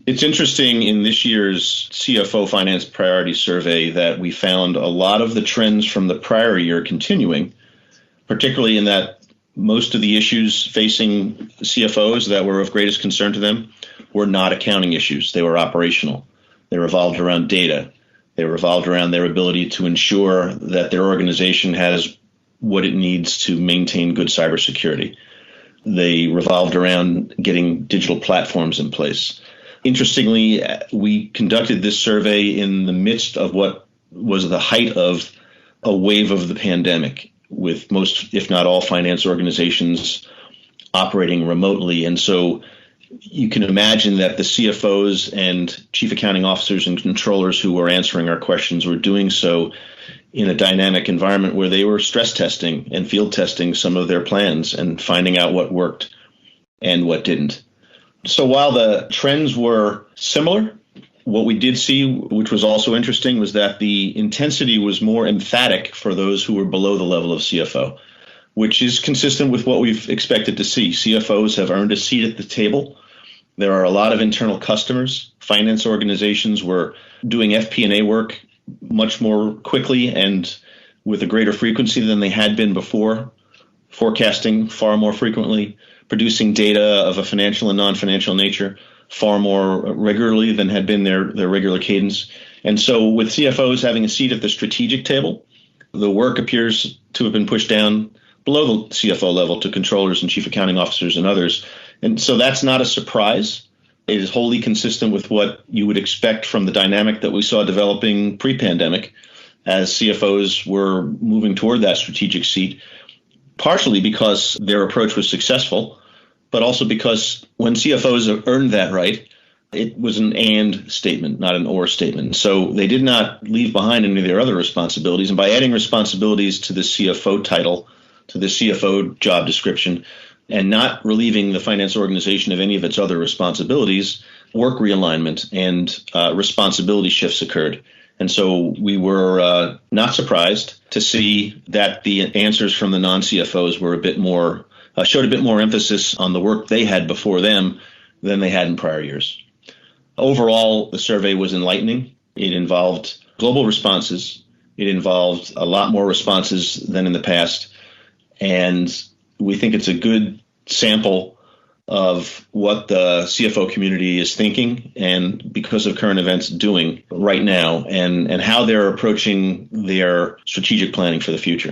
It's interesting in this year's CFO Finance Priority Survey that we found a lot of the trends from the prior year continuing, particularly in that most of the issues facing CFOs that were of greatest concern to them were not accounting issues. They were operational. They revolved around data. They revolved around their ability to ensure that their organization has what it needs to maintain good cybersecurity. They revolved around getting digital platforms in place. Interestingly, we conducted this survey in the midst of what was the height of a wave of the pandemic, with most, if not all, finance organizations operating remotely. And so you can imagine that the CFOs and chief accounting officers and controllers who were answering our questions were doing so in a dynamic environment where they were stress testing and field testing some of their plans and finding out what worked and what didn't. So while the trends were similar, what we did see, which was also interesting, was that the intensity was more emphatic for those who were below the level of CFO, which is consistent with what we've expected to see. CFOs have earned a seat at the table. There are a lot of internal customers. Finance organizations were doing FP&A work much more quickly and with a greater frequency than they had been before, forecasting far more frequently, producing data of a financial and non-financial nature far more regularly than had been their regular cadence. And so with CFOs having a seat at the strategic table, the work appears to have been pushed down below the CFO level to controllers and chief accounting officers and others. And so that's not a surprise. It is wholly consistent with what you would expect from the dynamic that we saw developing pre-pandemic as CFOs were moving toward that strategic seat, partially because their approach was successful, but also because when CFOs have earned that right, it was an and statement, not an or statement. So they did not leave behind any of their other responsibilities. And by adding responsibilities to the CFO title, to the CFO job description, and not relieving the finance organization of any of its other responsibilities, work realignment and responsibility shifts occurred. And so we were not surprised to see that the answers from the non-CFOs were a bit more, showed a bit more emphasis on the work they had before them than they had in prior years. Overall, the survey was enlightening. It involved global responses. It involved a lot more responses than in the past. And we think it's a good sample of what the CFO community is thinking and, because of current events, doing right now and how they're approaching their strategic planning for the future.